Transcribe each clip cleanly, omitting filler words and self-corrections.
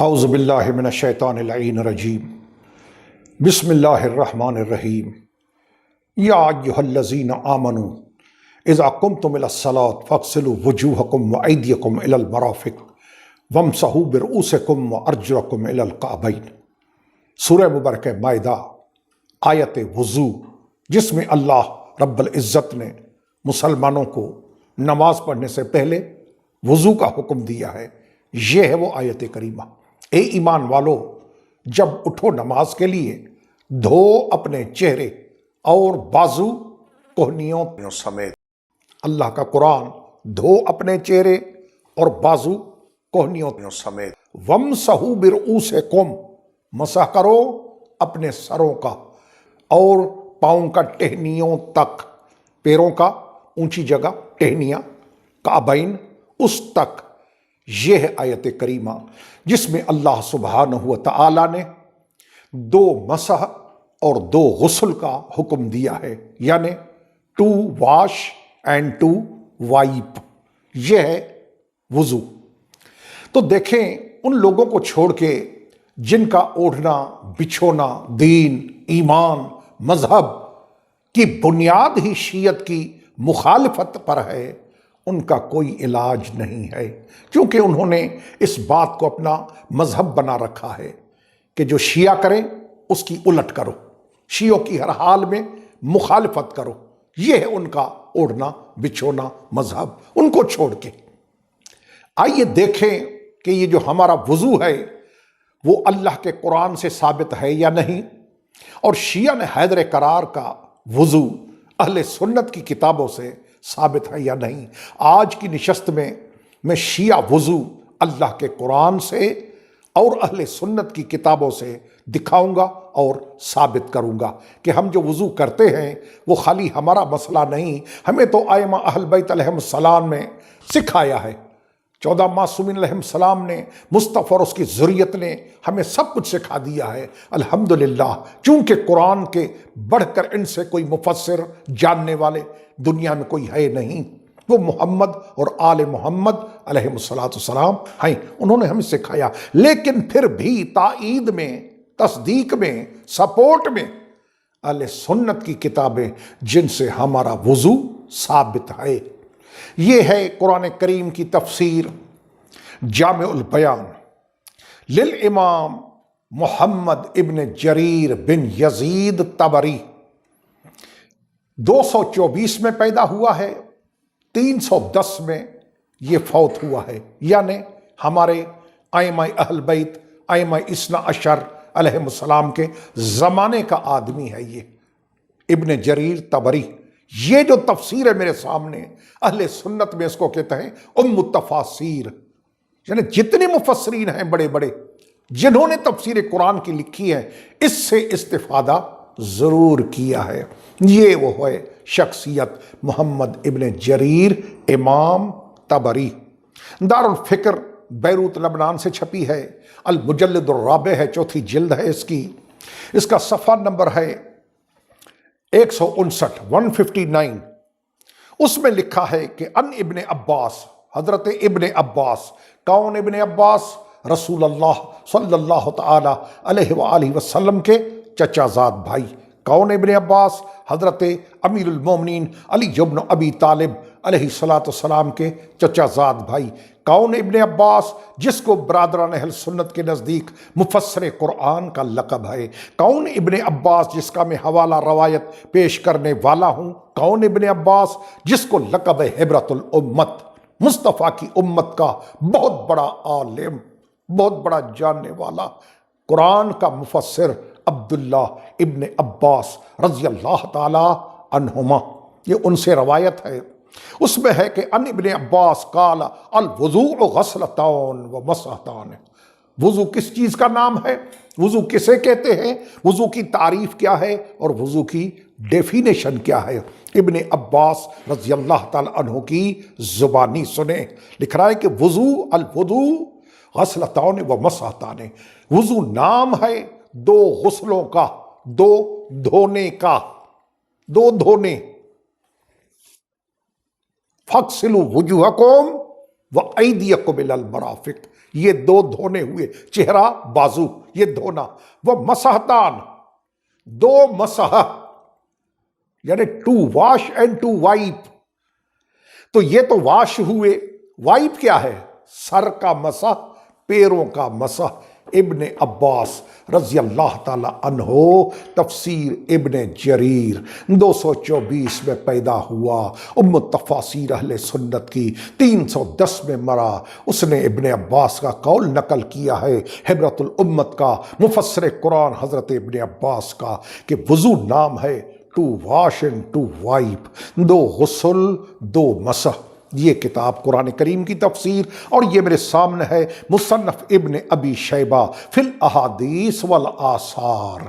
اعوذ باللہ من الشیطان اللعین الرجیم بسم اللہ الرحمن الرحیم یا ایہا الذین آمنوا اذا قمتم الی الصلاۃ فاغسلوا وجوہکم وایدیکم الی المرافق وامسحوا برؤوسکم وارجلکم الی الکعبین۔ سورہ مبارکہ مائدہ آیت وضو، جس میں اللہ رب العزت نے مسلمانوں کو نماز پڑھنے سے پہلے وضو کا حکم دیا ہے، یہ ہے وہ آیت کریمہ۔ اے ایمان والو، جب اٹھو نماز کے لیے دھو اپنے چہرے اور بازو کوہنیوں سمیت۔ اللہ کا قرآن دھو اپنے چہرے اور بازو کوہنیوں سمیت۔ وَامْسَحُوا بِرُؤُوسِکُمْ، مسح کرو اپنے سروں کا اور پاؤں کا ٹہنیوں تک، پیروں کا اونچی جگہ ٹہنیاں، کعبین اس تک۔ یہ ہے آیت کریمہ جس میں اللہ سبحانہ و تعالی نے 2 مسح اور 2 غسل کا حکم دیا ہے، یعنی 2 واش اینڈ 2 وائپ۔ یہ ہے وضو۔ تو دیکھیں، ان لوگوں کو چھوڑ کے جن کا اوڑھنا بچھونا دین، ایمان، مذہب کی بنیاد ہی شیعت کی مخالفت پر ہے، ان کا کوئی علاج نہیں ہے، کیونکہ انہوں نے اس بات کو اپنا مذہب بنا رکھا ہے کہ جو شیعہ کریں اس کی الٹ کرو، شیعوں کی ہر حال میں مخالفت کرو۔ یہ ہے ان کا اوڑھنا بچھونا مذہب، ان کو چھوڑ کے۔ آئیے دیکھیں کہ یہ جو ہمارا وضو ہے وہ اللہ کے قرآن سے ثابت ہے یا نہیں، اور شیعہ نے حیدر قرار کا وضو اہل سنت کی کتابوں سے ثابت ہے یا نہیں۔ آج کی نشست میں شیعہ وضو اللہ کے قرآن سے اور اہل سنت کی کتابوں سے دکھاؤں گا اور ثابت کروں گا کہ ہم جو وضو کرتے ہیں وہ خالی ہمارا مسئلہ نہیں، ہمیں تو ائمہ اہل بیت علیہم السلام نے سکھایا ہے۔ 14 معصومین علیہم السلام نے، مصطفیٰ اور اس کی ذریت نے ہمیں سب کچھ سکھا دیا ہے الحمدللہ، چونکہ قرآن کے بڑھ کر ان سے کوئی مفسر جاننے والے دنیا میں کوئی ہے نہیں، وہ محمد اور آل محمد علیہم السلام ہیں، انہوں نے ہمیں سکھایا۔ لیکن پھر بھی تائید میں، تصدیق میں، سپورٹ میں اہل سنت کی کتابیں جن سے ہمارا وضو ثابت ہے، یہ ہے قرآن کریم کی تفسیر جامع البیان للامام محمد ابن جریر بن یزید طبری، 224 میں پیدا ہوا ہے، 310 میں یہ فوت ہوا ہے، یعنی ہمارے ائمہ اہل بیت، ائمہ اثنا عشر علیہم السلام کے زمانے کا آدمی ہے یہ ابن جریر طبری۔ یہ جو تفسیر ہے میرے سامنے، اہل سنت میں اس کو کہتے ہیں ام التفاسیر، یعنی جتنے مفسرین ہیں بڑے بڑے جنہوں نے تفسیر قرآن کی لکھی ہے، اس سے استفادہ ضرور کیا ہے۔ یہ وہ ہے شخصیت محمد ابن جریر امام طبری۔ دار الفکر بیروت لبنان سے چھپی ہے، المجلد الرابع ہے، 4تھی جلد ہے اس کی، اس کا صفحہ نمبر ہے 159۔ اس میں لکھا ہے کہ ان ابن عباس، حضرت ابن عباس، کون ابن عباس؟ رسول اللہ صلی اللہ تعالی علیہ وآلہ وسلم کے چچا زاد بھائی۔ کون ابن عباس؟ حضرت امیر المومنین علی بن ابی طالب علیہ السلام کے چچا زاد بھائی۔ کون ابن عباس؟ جس کو برادران اہل سنت کے نزدیک مفسر قرآن کا لقب ہے۔ کون ابن عباس؟ جس کا میں حوالہ روایت پیش کرنے والا ہوں۔ کون ابن عباس؟ جس کو لقب ہے حبرۃ الامت، مصطفیٰ کی امت کا بہت بڑا عالم، بہت بڑا جاننے والا، قرآن کا مفسر عبداللہ ابن عباس رضی اللہ تعالی عنہما۔ یہ ان سے روایت ہے، اس میں ہے کہ ان ابن عباس قال الوضوء غسلتان و مسحتان۔ وضو کس چیز کا نام ہے؟ وضو کسے کہتے ہیں؟ وضو کی تعریف کیا ہے اور وضو کی ڈیفینیشن کیا ہے؟ ابن عباس رضی اللہ تعالی عنہ کی زبانی سنیں، لکھ رہا ہے کہ الوضوء غسلتان و مسحتان، وضو نام ہے 2 غسلوں کا، 2 دھونے کا، 2 دھونے۔ فاغسلوا وجوہکم وایدیکم الی المرافق، یہ دو دھونے ہوئے، چہرہ بازو یہ دھونا، وہ مسحتان دو مسح یعنی to wash and to wipe, تو یہ تو واش ہوئے، وائپ کیا ہے؟ سر کا مسح، پیروں کا مسح۔ ابن عباس رضی اللہ تعالی عنہ، تفسیر ابن جریر 224 میں پیدا ہوا، تفاسیر اہل سنت کی 310 میں مرا۔ اس نے ابن عباس کا قول نقل کیا ہے، حبرۃ الامت کا مفسر قرآن حضرت ابن عباس کا، کہ وضو نام ہے to wash and to wipe, دو غسل دو مسح۔ یہ کتاب قرآن کریم کی تفسیر، اور یہ میرے سامنے ہے مصنف ابن ابی شیبہ فی الاحادیث والآثار،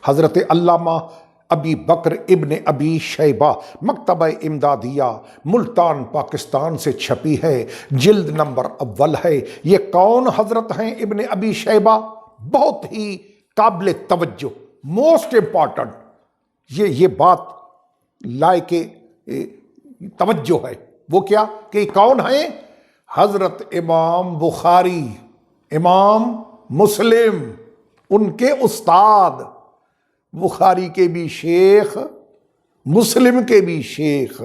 حضرت علامہ ابی بکر ابن ابی شیبہ، مکتبہ امدادیہ، ملتان پاکستان سے چھپی ہے، جلد نمبر اول ہے۔ یہ کون حضرت ہیں ابن ابی شیبہ؟ بہت ہی قابل توجہ، موسٹ امپورٹنٹ، یہ بات لائق توجہ ہے۔ وہ کیا کہ کون ہیں؟ حضرت امام بخاری، امام مسلم، ان کے استاد، بخاری کے بھی شیخ، مسلم کے بھی شیخ،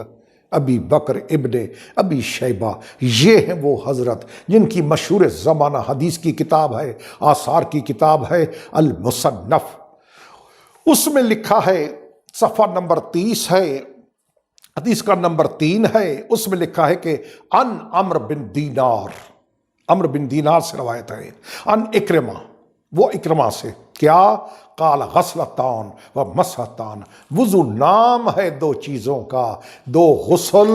ابی بکر ابن ابی شیبہ۔ یہ ہیں وہ حضرت جن کی مشہور زمانہ حدیث کی کتاب ہے، آثار کی کتاب ہے المصنف۔ اس میں لکھا ہے، صفحہ نمبر 30 ہے، حدیث کا نمبر 3 ہے، اس میں لکھا ہے کہ ان عمرو بن دینار، عمرو بن دینار سے روایت ہے، ان اکرمہ، وہ اکرمہ سے، کیا قال غسلتان و مسحتان، وضو نام ہے دو چیزوں کا، دو غسل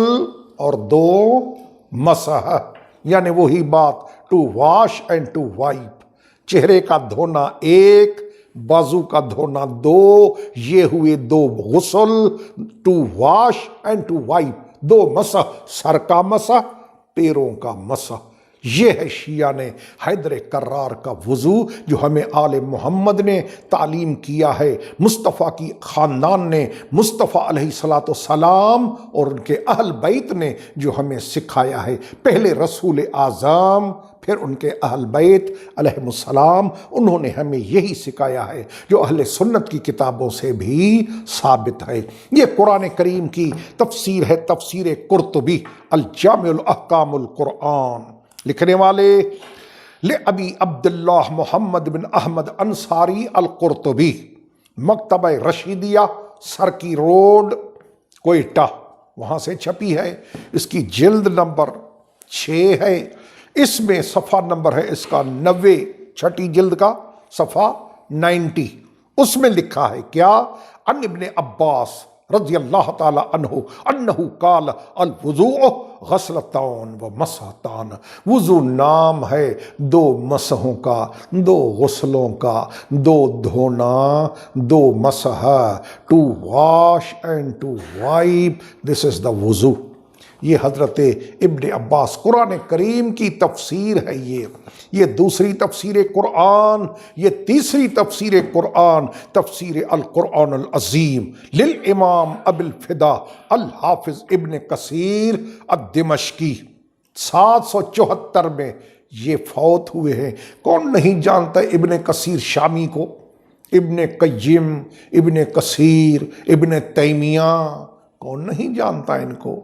اور دو مسح، یعنی وہی بات to wash and to wipe, چہرے کا دھونا ایک، بازو کا دھونا دو، یہ ہوئے دو غسل، to wash and to wipe, دو مسح، سر کا مسح، پیروں کا مسح۔ یہ ہے شیعہ نے حیدر کرار کا وضو جو ہمیں آل محمد نے تعلیم کیا ہے، مصطفیٰ کی خاندان نے، مصطفیٰ علیہ الصلاۃ والسلام اور ان کے اہل بیت نے جو ہمیں سکھایا ہے۔ پہلے رسول اعظم، پھر ان کے اہل بیت علیہ السلام، انہوں نے ہمیں یہی سکھایا ہے جو اہل سنت کی کتابوں سے بھی ثابت ہے۔ یہ قرآن کریم کی تفسیر ہے، تفسیر قرطبی، الجامع الاحکام القرآن، لکھنے والے لأبی عبداللہ محمد بن احمد انصاری القرطبی، مکتبہ رشیدیہ، سرکی روڈ، کوئٹہ، وہاں سے چھپی ہے۔ اس کی جلد نمبر 6 ہے، اس میں صفحہ نمبر ہے اس کا 90، چھٹی جلد کا صفحہ 90۔ اس میں لکھا ہے کیا؟ ان ابن عباس رضی اللہ تعالی عنہ انہ قال الوضوء غسلتان و مسحتان، وضو نام ہے دو مسحوں کا، دو غسلوں کا، دو دھونا، دو مسح، to wash and to wipe, this is the wudu. یہ حضرت ابن عباس، قرآن کریم کی تفسیر ہے یہ دوسری تفسیر قرآن، یہ تیسری تفسیر قرآن، تفسیر القرآن العظیم للامام ابی الفدا الحافظ ابن کثیر الدمشقی، 774 میں یہ فوت ہوئے ہیں۔ کون نہیں جانتا ابن کثیر شامی کو، ابن قیم، ابن کثیر، ابن تیمیہ، کون نہیں جانتا ان کو؟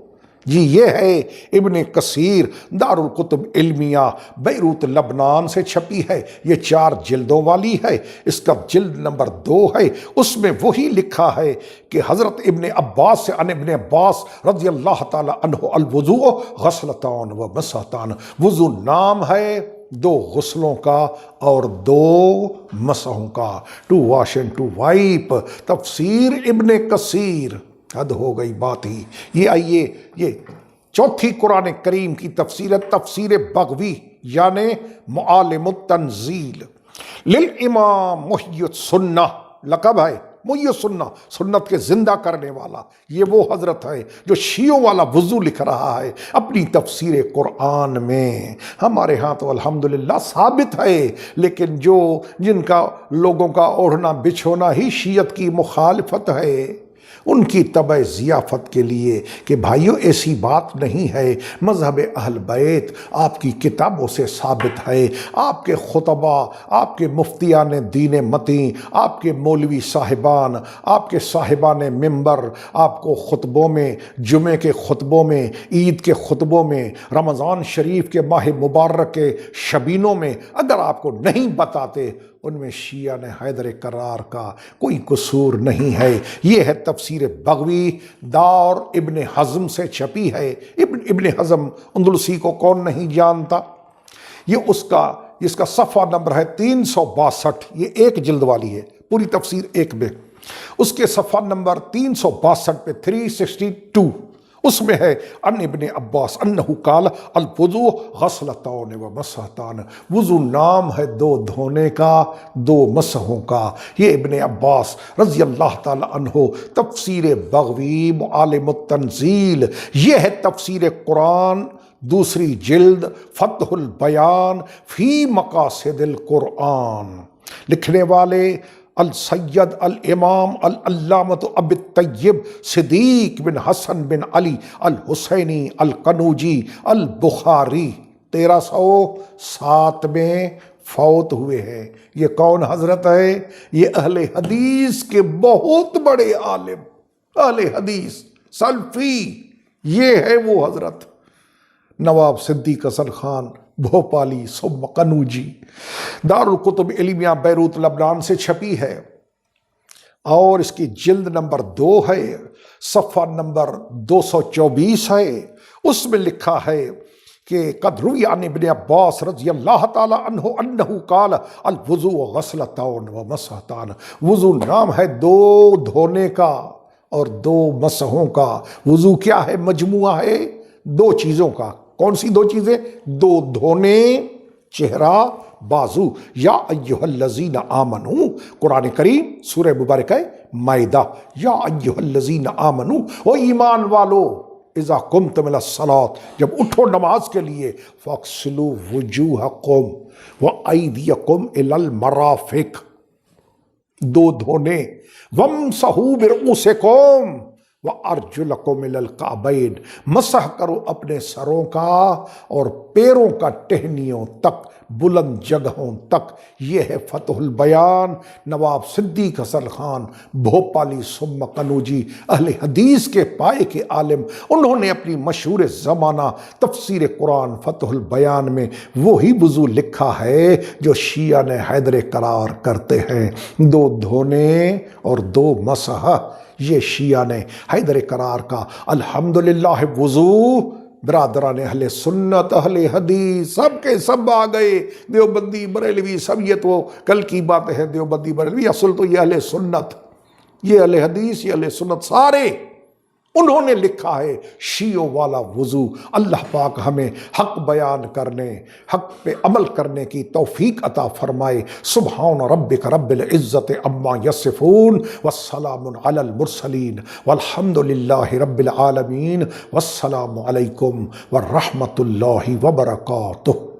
جی یہ ہے ابن کثیر، دارالکتب علمیہ، بیروت لبنان سے چھپی ہے، یہ 4 جلدوں والی ہے، اس کا جلد نمبر 2 ہے۔ اس میں وہی لکھا ہے کہ حضرت ابن عباس سے، ان ابن عباس رضی اللہ تعالی عنہ، الوضوء غسلتان و مسحتان، وضو نام ہے دو غسلوں کا اور دو مسحوں کا، to wash and to wipe, تفسیر ابن کثیر۔ حد ہو گئی بات ہی۔ یہ آئیے، یہ چوتھی قرآن کریم کی تفسیر ہے، تفسیر بغوی یعنی معالم التنزیل، للامام محی السنہ، لقب ہے محی السنہ، سنت کے زندہ کرنے والا۔ یہ وہ حضرت ہے جو شیعوں والا وضو لکھ رہا ہے اپنی تفسیر قرآن میں۔ ہمارے ہاں تو الحمدللہ ثابت ہے، لیکن جن کا لوگوں کا اوڑھنا بچھونا ہی شیعت کی مخالفت ہے، ان کی طبع ضیافت کے لیے کہ بھائیو ایسی بات نہیں ہے، مذہب اہل بیت آپ کی کتابوں سے ثابت ہے، آپ کے خطبہ، آپ کے مفتیان دین متیں، آپ کے مولوی صاحبان، آپ کے صاحبان ممبر آپ کو خطبوں میں، جمعے کے خطبوں میں، عید کے خطبوں میں، رمضان شریف کے ماہ مبارک کے شبینوں میں اگر آپ کو نہیں بتاتے، ان میں شیعہ نے حیدر کرار کا کوئی قصور نہیں ہے۔ یہ ہے تفسیر بغوی، دار ابن حزم سے چھپی ہے۔ ابن حزم اندلسی کو کون نہیں جانتا؟ یہ اس کا صفحہ نمبر ہے 362، یہ ایک جلد والی ہے، پوری تفسیر ایک میں۔ اس کے صفحہ نمبر 362 پہ 362 اس میں ہے ان ابن عباس انہو قال الوضوء غسلتان و مسحتان، وضو نام ہے دو دھونے کا، دو مسحوں کا۔ یہ ابن عباس رضی اللہ تعالی عنہ، تفسیر بغوی معالم التنزیل، یہ ہے تفسیر قرآن دوسری جلد، فتح البیان فی مقاصد القرآن، لکھنے والے السید الامام العلامۃ ابی الطیب صدیق بن حسن بن علی الحسینی القنوجی البخاری، 1307 میں فوت ہوئے ہیں۔ یہ کون حضرت ہے؟ یہ اہل حدیث کے بہت بڑے عالم، اہل حدیث سلفی، یہ ہے وہ حضرت نواب صدیق حسن خان بھوپالی ثم قنوجی۔ دارالکتب علمیہ بیروت لبنان سے چھپی ہے اور اس کی جلد نمبر 2 ہے، صفحہ نمبر 224 ہے۔ اس میں لکھا ہے کہ قد روی عن ابن عباس رضی اللہ تعالی عنہ انہ قال الوضوء غسلتان و مسحتان، وضو نام ہے دو دھونے کا اور دو مسحوں کا۔ وضو کیا ہے؟ مجموعہ ہے دو چیزوں کا۔ کون سی دو چیزیں؟ دو دھونے، چہرہ، بازو۔ یا ایہا الذین آمنو، قرآن کریم سورہ مبارکہ مائدہ، یا ایہا الذین آمنو، او ایمان والو، اذا قمتم الی الصلاۃ، جب اٹھو نماز کے لیے، فاغسلوا وجوہکم وایدیکم الی المرافق، دو دھونے، وامسحوا برؤوسکم وارجلکم الی الکعبین، مسح کرو اپنے سروں کا اور پیروں کا ٹہنیوں تک، بلند جگہوں تک۔ یہ ہے فتح البیان، نواب صدیق حسن خان بھوپالی ثم قنوجی، اہل حدیث کے پائے کے عالم۔ انہوں نے اپنی مشہور زمانہ تفسیر قرآن فتح البیان میں وہی وضو لکھا ہے جو شیعہ نے حیدر قرار کرتے ہیں، دو دھونے اور دو مسح۔ یہ شیعہ نے حیدر قرار کا الحمدللہ وضو۔ برادران اہل سنت، اہل حدیث سب کے سب آ گئے، دیوبندی بریلوی سب، یہ تو کل کی بات ہے، دیوبندی بریلوی، اصل تو یہ اہل سنت، یہ اہل حدیث، یہ اہل سنت سارے انہوں نے لکھا ہے شیعوں والا وضو۔ اللہ پاک ہمیں حق بیان کرنے، حق پہ عمل کرنے کی توفیق عطا فرمائے۔ سبحان ربک رب العزت عما یصفون والسلام علی المرسلین والحمد للہ رب العالمین، والسلام علیکم ورحمۃ اللہ وبرکاتہ۔